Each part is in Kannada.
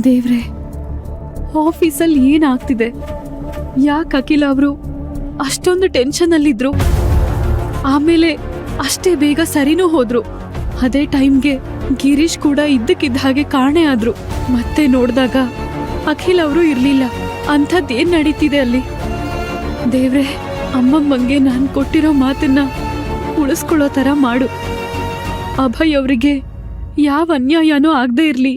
ದೇವ್ರೆ, ಆಫೀಸಲ್ಲಿ ಏನಾಗ್ತಿದೆ? ಯಾಕೆ ಅಖಿಲ ಅವರು ಅಷ್ಟೊಂದು ಟೆನ್ಷನ್ ಅಲ್ಲಿದ್ರು? ಆಮೇಲೆ ಅಷ್ಟೇ ಬೇಗ ಸರಿನೂ ಹೋದ್ರು. ಅದೇ ಟೈಮ್ಗೆ ಗಿರೀಶ್ ಕೂಡ ಇದ್ದಕ್ಕಿದ್ದ ಹಾಗೆ ಕಾಣೆ ಆದ್ರು. ಮತ್ತೆ ನೋಡಿದಾಗ ಅಖಿಲ್ ಅವರು ಇರ್ಲಿಲ್ಲ. ಅಂಥದ್ದೇನ್ ನಡೀತಿದೆ ಅಲ್ಲಿ? ದೇವ್ರೆ, ಅಮ್ಮಮ್ಮಂಗೆ ನಾನು ಕೊಟ್ಟಿರೋ ಮಾತನ್ನ ಉಳಿಸ್ಕೊಳ್ಳೋ ತರ ಮಾಡು. ಅಭಯ್ ಅವರಿಗೆ ಯಾವ ಅನ್ಯಾಯನೂ ಆಗದೆ ಇರ್ಲಿ.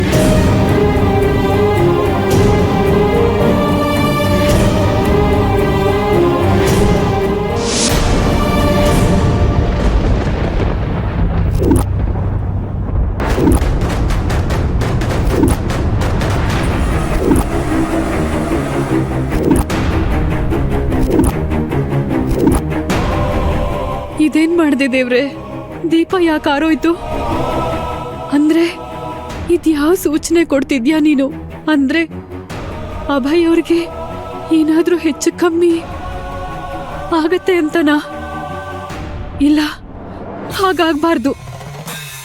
ಇದೇನ್ ಮಾಡ್ದೆ ದೇವ್ರೆ? ದೀಪ ಯಾಕೆ ಆರೋಯ್ತು? ಅಂದ್ರೆ ಇದ್ಯಾವ ಸೂಚನೆ ಕೊಡ್ತಿದ್ಯಾ ನೀನು? ಅಂದ್ರೆ ಅಭಯ್ ಅವ್ರಿಗೆ ಏನಾದ್ರೂ ಹೆಚ್ಚು ಕಮ್ಮಿ ಆಗತ್ತೆ ಅಂತನಾ? ಇಲ್ಲ, ಹಾಗಾಗ್ಬಾರ್ದು.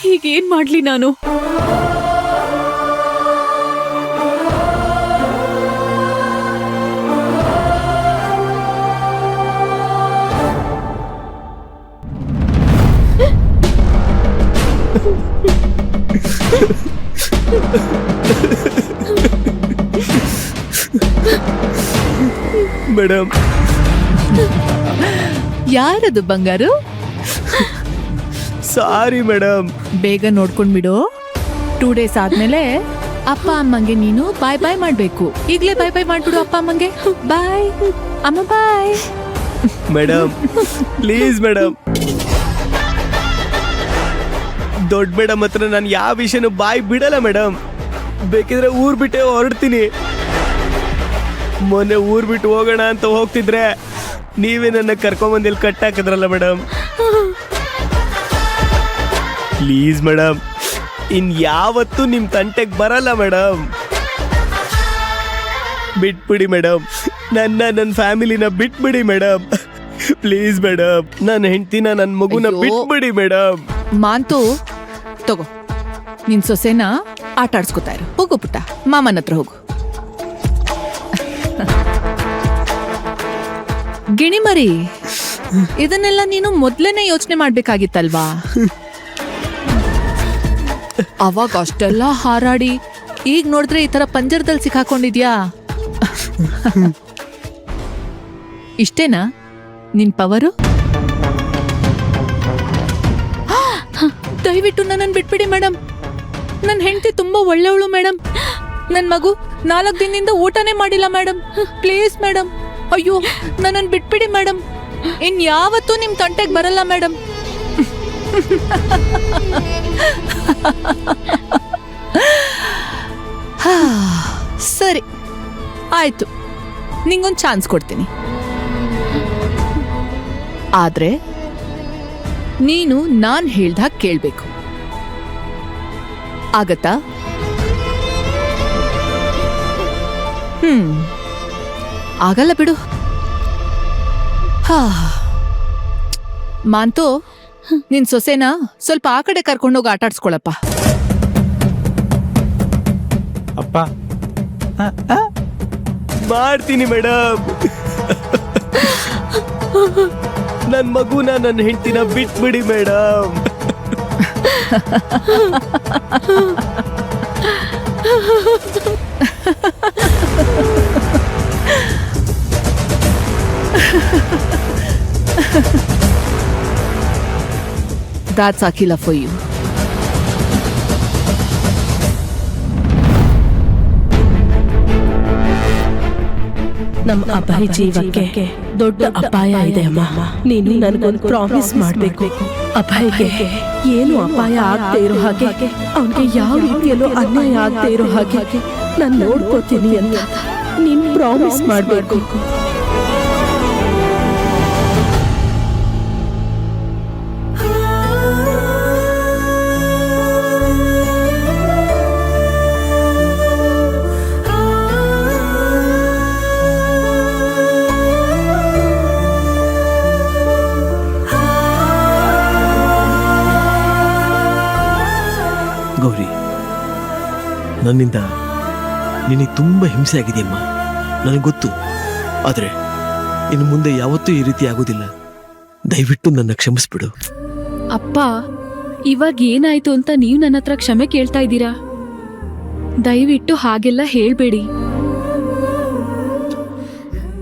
ಹೀಗೇನ್ ಮಾಡ್ಲಿ ನಾನು? ಮೇಡಮ್, ಯಾರದು ಬಂಗಾರು? Sorry madam. ಬೇಗ ನೋಡ್ಕೊಂಡ್ಬಿಡು. 2 ಡೇಸ್ ಆದ್ಮೇಲೆ ಅಪ್ಪ ಅಮ್ಮಂಗೆ ನೀನು ಬಾಯ್ ಬಾಯ್ ಮಾಡ್ಬೇಕು. ಈಗ್ಲೇ ಬಾಯ್ ಬಾಯ್ ಮಾಡ್ಬಿಡು ಅಪ್ಪ ಅಮ್ಮಂಗೆ. ಬಾಯ್ ಅಮ್ಮ, ಬಾಯ್. Madam please madam. ದೊಡ್ಡ ಮೇಡಮ್ ಹತ್ರ ನಾನು ಯಾವ ವಿಷಯನೂ ಬಾಯ್ ಬಿಡಲ್ಲ ಮೇಡಮ್. ಬೇಕಿದ್ರೆ ಊರ್ ಬಿಟ್ಟೆ ಹೊರಡ್ತೀನಿ. ಮೊನ್ನೆ ಊರ್ ಬಿಟ್ಟು ಹೋಗೋಣ ಅಂತ ಹೋಗ್ತಿದ್ರೆ ನೀವೇ ನನ್ನ ಕರ್ಕೊಂಬಂದಿಲ್ಲಿ ಕಟ್ಟಾಕಿದ್ರಲ್ಲ ಮೇಡಮ್. ಪ್ಲೀಸ್ ಮೇಡಮ್, ಯಾವತ್ತೂ ನಿಮ್ ತಂಟೆಗೆ ಬರಲ್ಲ ಮೇಡಮ್. ಬಿಟ್ಬಿಡಿ ಮೇಡಮ್, ನನ್ನ ಫ್ಯಾಮಿಲಿನ ಬಿಟ್ಬಿಡಿ ಮೇಡಮ್. ಪ್ಲೀಸ್ ಮೇಡಮ್, ನನ್ನ ಹೆಂಡತಿನ ನನ್ನ ಮಗುನ ಬಿಟ್ಬಿಡಿ ಮೇಡಮ್. ಮಾಂತು, ತಗೋ ನಿನ್ ಸೊಸೆನ ಆಟ ಆಡ್ಸ್ಕೊತಾ ಇರು. ಹೋಗು ಪುಟ್ಟ, ಮಾಮನ ಹತ್ರ ಹೋಗು. ಗಿಣಿಮರಿ, ಇದನ್ನೆಲ್ಲ ನೀನು ಮೊದ್ಲೇನೆ ಯೋಚನೆ ಮಾಡ್ಬೇಕಾಗಿತ್ತಲ್ವಾ? ಅವಾಗ ಅಷ್ಟೆಲ್ಲ ಹಾರಾಡಿ ಈಗ ನೋಡಿದ್ರೆ ಈ ತರ ಪಂಜರದಲ್ಲಿ ಸಿಕ್ಕಾಕೊಂಡಿದ್ಯಾ? ಇಷ್ಟೇನಾ ನಿನ್ ಪವರು? ದಯವಿಟ್ಟು ನನ್ನನ್ನು ಬಿಟ್ಬಿಡಿ ಮೇಡಮ್. ನನ್ನ ಹೆಂಡತಿ ತುಂಬಾ ಒಳ್ಳೆಯವಳು ಮೇಡಮ್. ನನ್ನ ಮಗು 4 ದಿನದಿಂದ ಊಟನೇ ಮಾಡಿಲ್ಲ ಮೇಡಮ್. ಪ್ಲೀಸ್ ಮೇಡಮ್, ಅಯ್ಯೋ ನನ್ನನ್ನು ಬಿಟ್ಬಿಡಿ ಮೇಡಮ್. ಇನ್ಯಾವತ್ತೂ ನಿಮ್ ತಂಟೆಗೆ ಬರಲ್ಲ ಮೇಡಮ್. ಸರಿ ಆಯ್ತು, ನಿಂಗೊಂದು ಚಾನ್ಸ್ ಕೊಡ್ತೀನಿ. ಆದ್ರೆ ನೀನು ನಾನ್ ಹೇಳ್ದಾಗ ಕೇಳ್ಬೇಕು. ಆಗತ್ತಾ? ಆಗಲ್ಲ ಬಿಡು. ಮಾಂತು, ನಿನ್ ಸೊಸೆನ ಸ್ವಲ್ಪ ಆ ಕಡೆ ಕರ್ಕೊಂಡೋಗಿ ಆಟ ಆಡ್ಸ್ಕೊಳಪ್ಪ. ಅಪ್ಪ ಮಾಡ್ತೀನಿ ಮೇಡಮ್. ನನ್ನ ಮಗುನ ನನ್ನ ಹೆಂಡತಿನ ಬಿಟ್ಬಿಡಿ madam. That's Akila for you. ನಮ್ಮ ಅಭಯ್ ಜೀವಕ್ಕೆ ದೊಡ್ಡ ಅಪಾಯ ಇದೆ ಅಮ್ಮ. ನೀನು ನನಗೊಂದು ಪ್ರಾಮಿಸ್ ಮಾಡಬೇಕು. ಅಭಯ್ಗೆ ಏನು ಅಪಾಯ ಆಗದೆ ಇರೋ ಹಾಗೆ, ಅವನಿಗೆ ಯಾವ ರೀತಿಯಲ್ಲೂ ಅನ್ಯಾಯ ಆಗದೆ ಇರೋ ಹಾಗೆ ನಾನು ನೋಡ್ಕೋತೀನಿ ಅಂತ ನೀನು ಪ್ರಾಮಿಸ್ ಮಾಡಬೇಕು. ಗೌರಿ, ನನ್ನಿಂದ ನಿನಗೆ ತುಂಬ ಹಿಂಸೆ ಆಗಿದೆಯಮ್ಮ, ನನಗೆ ಗೊತ್ತು. ಆದರೆ ಇನ್ನು ಮುಂದೆ ಯಾವತ್ತೂ ಈ ರೀತಿ ಆಗೋದಿಲ್ಲ. ದಯವಿಟ್ಟು ನನ್ನ ಕ್ಷಮಿಸ್ಬಿಡು. ಅಪ್ಪ, ಇವಾಗ ಏನಾಯ್ತು ಅಂತ ನೀವು ನನ್ನ ಹತ್ರ ಕ್ಷಮೆ ಕೇಳ್ತಾ ಇದ್ದೀರಾ? ದಯವಿಟ್ಟು ಹಾಗೆಲ್ಲ ಹೇಳ್ಬೇಡಿ.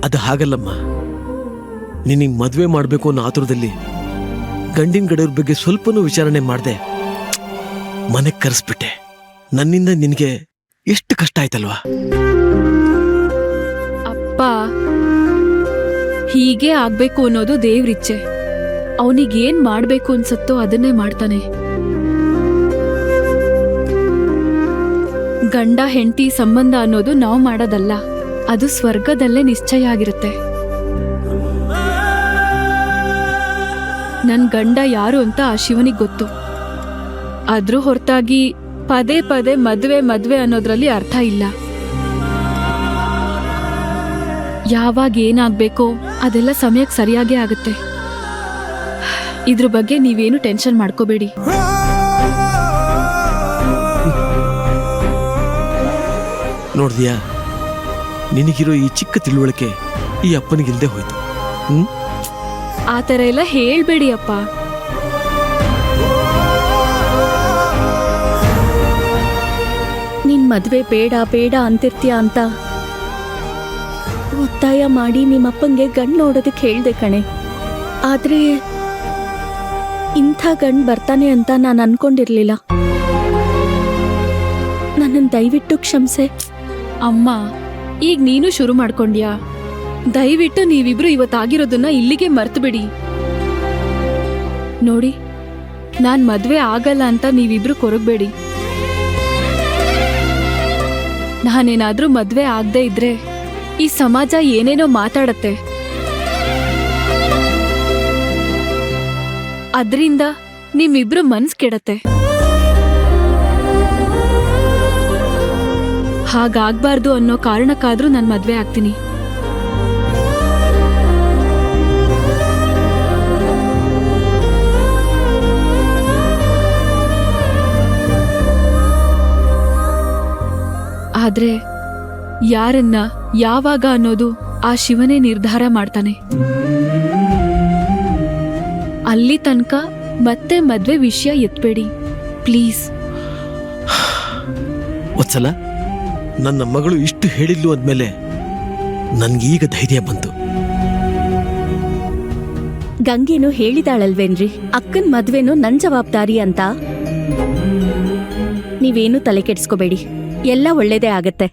ಅದು ಹಾಗಲ್ಲಮ್ಮ. ನಿನಗೆ ಮದುವೆ ಮಾಡಬೇಕು ಅನ್ನೋ ಆತುರದಲ್ಲಿ ಗಂಡಿನ ಕಡೆಯವ್ರ ಬಗ್ಗೆ ಸ್ವಲ್ಪನೂ ವಿಚಾರಣೆ ಮಾಡದೆ ಮನೆಗೆ ಕರೆಸ್ಬಿಟ್ಟೆ. ನನ್ನಿಂದ ನಿನಗೆ ಎಷ್ಟು ಕಷ್ಟ ಆಯ್ತಲ್ವಾ? ಅಪ್ಪ, ಹೀಗೆ ಆಗ್ಬೇಕು ಅನ್ನೋದು ದೇವ್ರಿಚ್ಛೆ. ಅವನಿಗೇನ್ ಮಾಡ್ಬೇಕು ಅನ್ಸತ್ತೋ ಅದನ್ನೇ ಮಾಡ್ತಾನೆ. ಗಂಡ ಹೆಂಡತಿ ಸಂಬಂಧ ಅನ್ನೋದು ನಾವು ಮಾಡೋದಲ್ಲ, ಅದು ಸ್ವರ್ಗದಲ್ಲೇ ನಿಶ್ಚಯ ಆಗಿರುತ್ತೆ. ನನ್ ಗಂಡ ಯಾರು ಅಂತ ಆ ಶಿವನಿಗೆ ಗೊತ್ತು. ಅದ್ರ ಹೊರತಾಗಿ ಪದೇ ಪದೇ ಮದ್ವೆ ಮದ್ವೆ ಅನ್ನೋದ್ರಲ್ಲಿ ಅರ್ಥ ಇಲ್ಲ. ಯಾವಾಗ ಏನಾಗ್ಬೇಕೋ ಅದೆಲ್ಲ ಸಮಯಕ್ಕೆ ಸರಿಯಾಗೇ ಆಗುತ್ತೆ. ಇದ್ರ ಬಗ್ಗೆ ನೀವೇನು ಟೆನ್ಷನ್ ಮಾಡ್ಕೋಬೇಡಿ. ನೋಡ್ದಿಯಾ, ನಿನಗಿರೋ ಈ ಚಿಕ್ಕ ತಿಳುವಳಿಕೆ ಈ ಅಪ್ಪನಿಗಿಲ್ದೆ ಹೋಯ್ತು. ಆ ಥರ ಎಲ್ಲ ಹೇಳ್ಬೇಡಿ ಅಪ್ಪ. ನಿನ್ ಮದ್ವೆ ಬೇಡ ಬೇಡ ಅಂತಿರ್ತೀಯ ಅಂತ ಒತ್ತಾಯ ಮಾಡಿ ನಿಮ್ಮಪ್ಪಂಗೆ ಗಂಡ್ ನೋಡೋದಕ್ಕೆ ಹೇಳ್ದೆ ಕಣೆ. ಆದ್ರೆ ಇಂಥ ಗಂಡ್ ಬರ್ತಾನೆ ಅಂತ ನಾನು ಅನ್ಕೊಂಡಿರ್ಲಿಲ್ಲ. ನನ್ನನ್ನು ದಯವಿಟ್ಟು ಕ್ಷಮಿಸೆ. ಅಮ್ಮ, ಈಗ ನೀನು ಶುರು ಮಾಡ್ಕೊಂಡ್ಯಾ? ದಯವಿಟ್ಟು ನೀವಿಬ್ರು ಇವತ್ತಾಗಿರೋದನ್ನ ಇಲ್ಲಿಗೆ ಮರ್ತ್ಬಿಡಿ. ನೋಡಿ, ನಾನ್ ಮದ್ವೆ ಆಗಲ್ಲ ಅಂತ ನೀವಿಬ್ರು ಕೊರಗಬೇಡಿ. ನಾನೇನಾದ್ರೂ ಮದ್ವೆ ಆಗದೆ ಇದ್ರೆ ಈ ಸಮಾಜ ಏನೇನೋ ಮಾತಾಡತ್ತೆ. ಅದ್ರಿಂದ ನಿಮ್ಮಿಬ್ರು ಮನ್ಸ್ ಕೆಡತ್ತೆ. ಹಾಗಾಗ್ಬಾರ್ದು ಅನ್ನೋ ಕಾರಣಕ್ಕಾದ್ರೂ ನಾನು ಮದ್ವೆ ಆಗ್ತೀನಿ. ಆದ್ರೆ ಯಾರನ್ನ ಯಾವಾಗ ಅನ್ನೋದು ಆ ಶಿವನೇ ನಿರ್ಧಾರ ಮಾಡ್ತಾನೆ. ಅಲ್ಲಿ ತನಕ ಮತ್ತೆ ಮದ್ವೆ ವಿಷಯ ಎತ್ಬೇಡಿ ಪ್ಲೀಸ್. ವತ್ಸಲ, ನನ್ನ ಮಗಳು ಇಷ್ಟು ಹೇಳಿದ್ಲು ಅಂದ್ಮೇಲೆ ನನ್ಗೀಗ ಧೈರ್ಯ ಬಂತು. ಗಂಗೇನು ಹೇಳಿದಾಳಲ್ವೇನ್ರಿ, ಅಕ್ಕನ್ ಮದ್ವೆನು ನನ್ ಜವಾಬ್ದಾರಿ ಅಂತ. ನೀವೇನು ತಲೆ ಕೆಡ್ಸ್ಕೋಬೇಡಿ, ಎಲ್ಲ ಒಳ್ಳೇದೇ ಆಗತ್ತೆ.